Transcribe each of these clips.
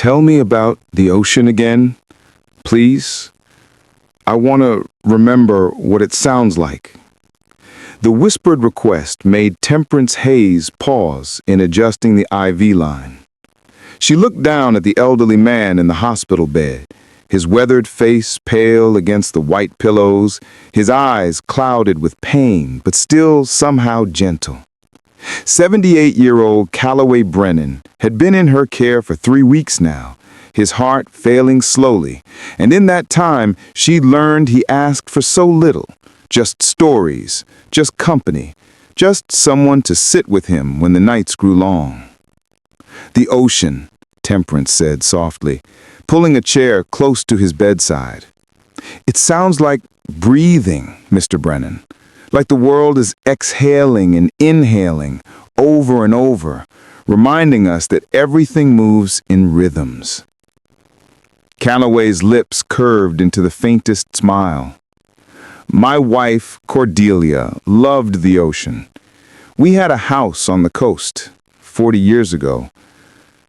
Tell me about the ocean again, please. I want to remember what it sounds like. The whispered request made Temperance Hayes pause in adjusting the IV line. She looked down at the elderly man in the hospital bed, his weathered face pale against the white pillows, his eyes clouded with pain, but still somehow gentle. 78-year-old Calloway Brennan had been in her care for 3 weeks now, his heart failing slowly, and in that time she'd learned he asked for so little, just stories, just company, just someone to sit with him when the nights grew long. "The ocean," Temperance said softly, pulling a chair close to his bedside. "It sounds like breathing, Mr. Brennan, like the world is exhaling and inhaling over and over, reminding us that everything moves in rhythms." Calloway's lips curved into the faintest smile. "My wife, Cordelia, loved the ocean. We had a house on the coast 40 years ago.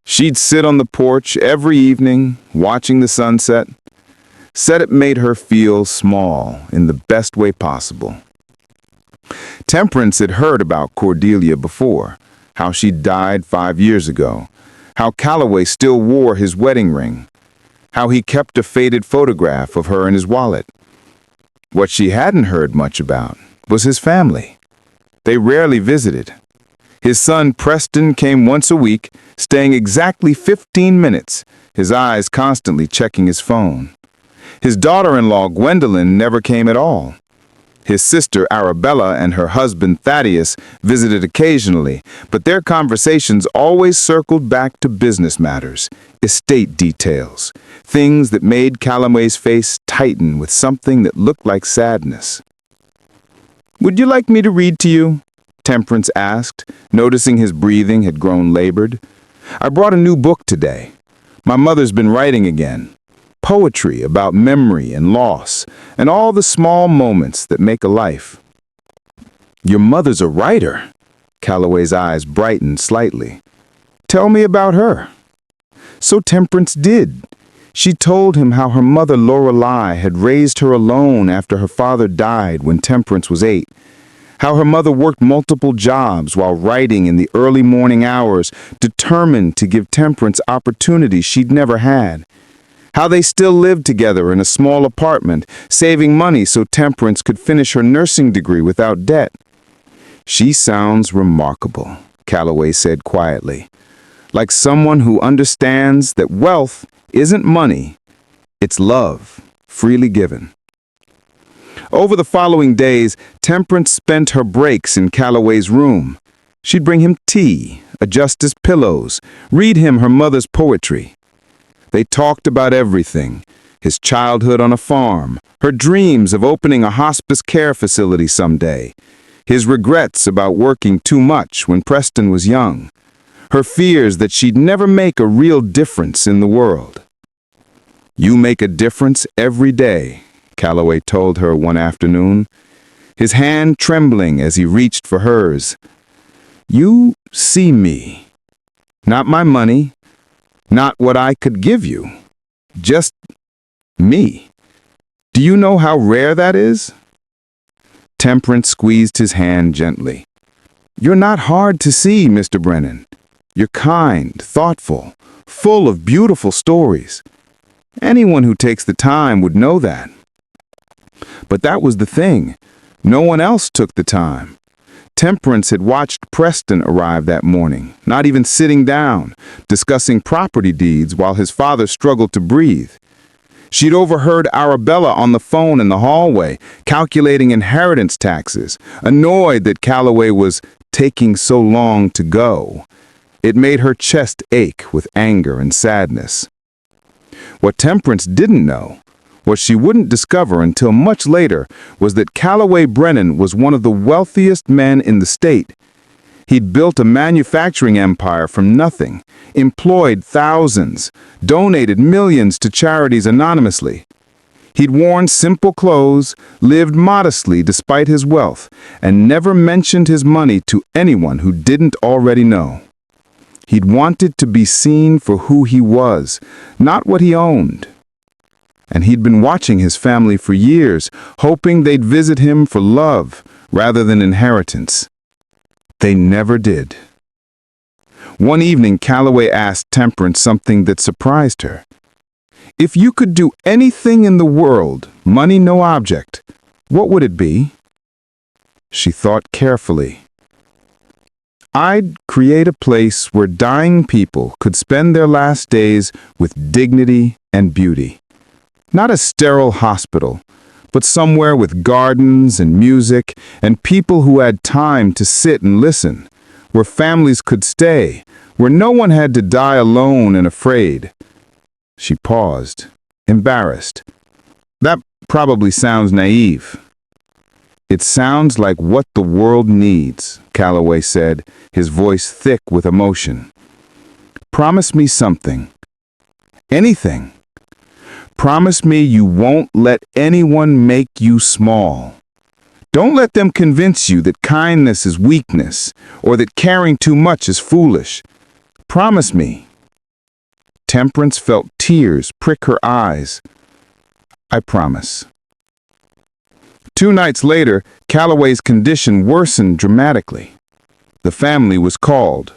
She'd sit on the porch every evening, watching the sunset. Said it made her feel small in the best way possible." Temperance had heard about Cordelia before, how she died 5 years ago, how Calloway still wore his wedding ring, how he kept a faded photograph of her in his wallet. What she hadn't heard much about was his family. They rarely visited. His son Preston came once a week, staying exactly 15 minutes, his eyes constantly checking his phone. His daughter-in-law Gwendolyn never came at all. His sister Arabella and her husband Thaddeus visited occasionally, but their conversations always circled back to business matters, estate details, things that made Calloway's face tighten with something that looked like sadness. "Would you like me to read to you?" Temperance asked, noticing his breathing had grown labored. "I brought a new book today. My mother's been writing again. Poetry about memory and loss, and all the small moments that make a life." "Your mother's a writer?" Calloway's eyes brightened slightly. "Tell me about her." So Temperance did. She told him how her mother Lorelei had raised her alone after her father died when Temperance was 8. How her mother worked multiple jobs while writing in the early morning hours, determined to give Temperance opportunities she'd never had. How they still lived together in a small apartment, saving money so Temperance could finish her nursing degree without debt. "She sounds remarkable," Calloway said quietly, "like someone who understands that wealth isn't money, it's love, freely given." Over the following days, Temperance spent her breaks in Calloway's room. She'd bring him tea, adjust his pillows, read him her mother's poetry. They talked about everything: his childhood on a farm, her dreams of opening a hospice care facility someday, his regrets about working too much when Preston was young, her fears that she'd never make a real difference in the world. "You make a difference every day," Calloway told her one afternoon, his hand trembling as he reached for hers. "You see me. Not my money, not what I could give you. Just me. Do you know how rare that is?" Temperance squeezed his hand gently. "You're not hard to see, Mr. Brennan. You're kind, thoughtful, full of beautiful stories. Anyone who takes the time would know that." But that was the thing. No one else took the time. Temperance had watched Preston arrive that morning, not even sitting down, discussing property deeds while his father struggled to breathe. She'd overheard Arabella on the phone in the hallway, calculating inheritance taxes, annoyed that Calloway was taking so long to go. It made her chest ache with anger and sadness. What Temperance didn't know, what she wouldn't discover until much later, was that Calloway Brennan was one of the wealthiest men in the state. He'd built a manufacturing empire from nothing, employed thousands, donated millions to charities anonymously. He'd worn simple clothes, lived modestly despite his wealth, and never mentioned his money to anyone who didn't already know. He'd wanted to be seen for who he was, not what he owned. And he'd been watching his family for years, hoping they'd visit him for love rather than inheritance. They never did. One evening, Calloway asked Temperance something that surprised her. If you could do anything in the world, money no object, what would it be? She thought carefully. I'd create a place where dying people could spend their last days with dignity and beauty. Not a sterile hospital, but somewhere with gardens and music and people who had time to sit and listen, where families could stay, where no one had to die alone and afraid. She paused, embarrassed. That probably sounds naive. It sounds like what the world needs, Calloway said, his voice thick with emotion. Promise me something. Anything. Promise me you won't let anyone make you small. Don't let them convince you that kindness is weakness or that caring too much is foolish. Promise me. Temperance felt tears prick her eyes. I promise. 2 nights later, Calloway's condition worsened dramatically. The family was called.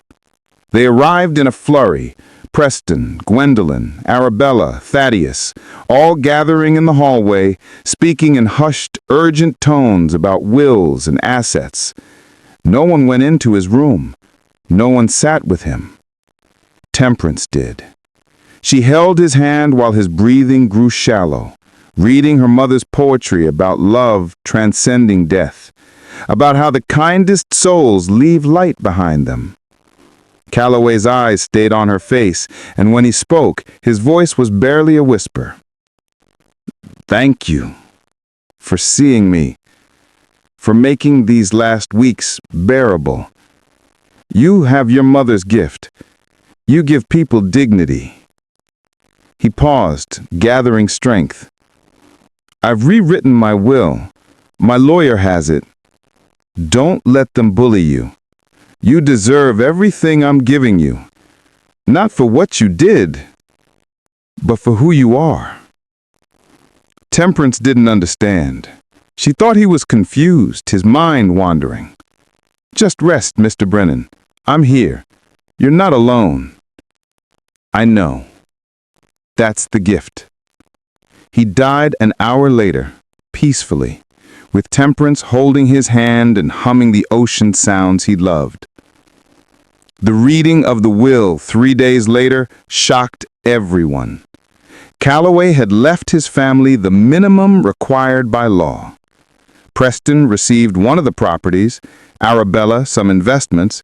They arrived in a flurry. Preston, Gwendolyn, Arabella, Thaddeus, all gathering in the hallway, speaking in hushed, urgent tones about wills and assets. No one went into his room. No one sat with him. Temperance did. She held his hand while his breathing grew shallow, reading her mother's poetry about love transcending death, about how the kindest souls leave light behind them. Calloway's eyes stayed on her face, and when he spoke, his voice was barely a whisper. Thank you for seeing me, for making these last weeks bearable. You have your mother's gift. You give people dignity. He paused, gathering strength. I've rewritten my will. My lawyer has it. Don't let them bully you. You deserve everything I'm giving you. Not for what you did, but for who you are. Temperance didn't understand. She thought he was confused, his mind wandering. Just rest, Mr. Brennan. I'm here. You're not alone. I know. That's the gift. He died an hour later, peacefully, with Temperance holding his hand and humming the ocean sounds he loved. The reading of the will 3 days later shocked everyone. Calloway had left his family the minimum required by law. Preston received one of the properties, Arabella some investments,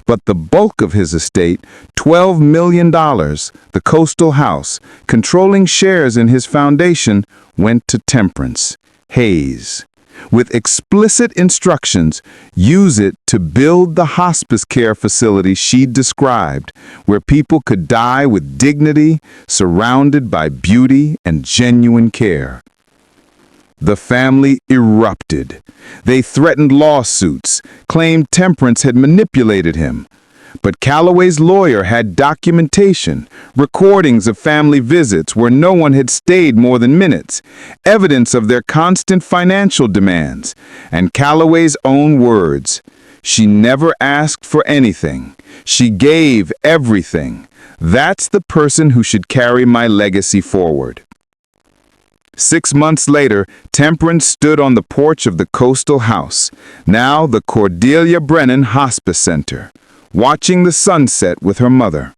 but the bulk of his estate, $12 million, the coastal house, controlling shares in his foundation, went to Temperance, Hayes, with explicit instructions, use it to build the hospice care facility she'd described, where people could die with dignity, surrounded by beauty and genuine care. The family erupted. They threatened lawsuits, claimed Temperance had manipulated him. But Calloway's lawyer had documentation, recordings of family visits where no one had stayed more than minutes, evidence of their constant financial demands, and Calloway's own words. She never asked for anything. She gave everything. That's the person who should carry my legacy forward. 6 months later, Temperance stood on the porch of the coastal house, now the Cordelia Brennan Hospice Center, watching the sunset with her mother.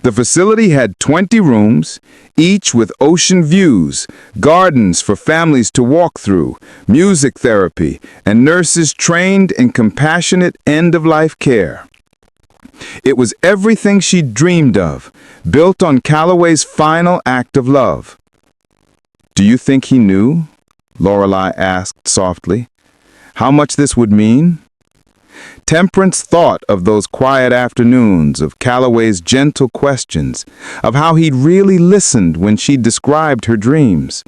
The facility had 20 rooms, each with ocean views, gardens for families to walk through, music therapy, and nurses trained in compassionate end-of-life care. It was everything she dreamed of, built on Calloway's final act of love. Do you think he knew? Lorelei asked softly. How much this would mean? Temperance thought of those quiet afternoons, of Calloway's gentle questions, of how he'd really listened when she described her dreams.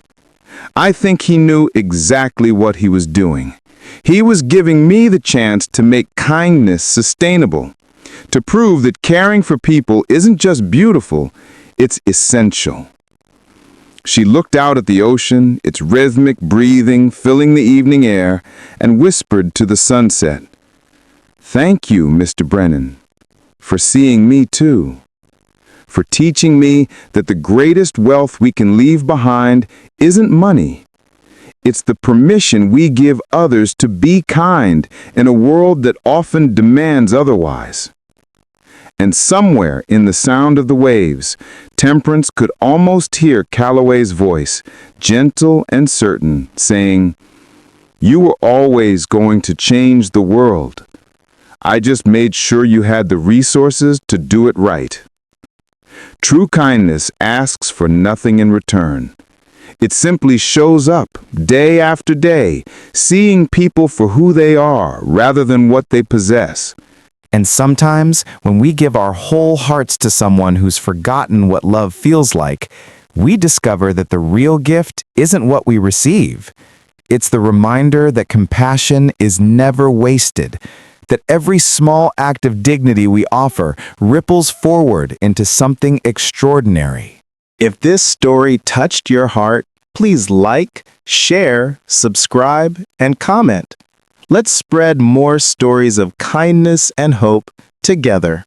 I think he knew exactly what he was doing. He was giving me the chance to make kindness sustainable, to prove that caring for people isn't just beautiful, it's essential. She looked out at the ocean, its rhythmic breathing filling the evening air, and whispered to the sunset, "Thank you, Mr. Brennan, for seeing me too, for teaching me that the greatest wealth we can leave behind isn't money. It's the permission we give others to be kind in a world that often demands otherwise." And somewhere in the sound of the waves, Temperance could almost hear Calloway's voice, gentle and certain, saying, "You were always going to change the world. I just made sure you had the resources to do it right." True kindness asks for nothing in return. It simply shows up day after day, seeing people for who they are rather than what they possess. And sometimes, when we give our whole hearts to someone who's forgotten what love feels like, we discover that the real gift isn't what we receive. It's the reminder that compassion is never wasted, that every small act of dignity we offer ripples forward into something extraordinary. If this story touched your heart, please like, share, subscribe, and comment. Let's spread more stories of kindness and hope together.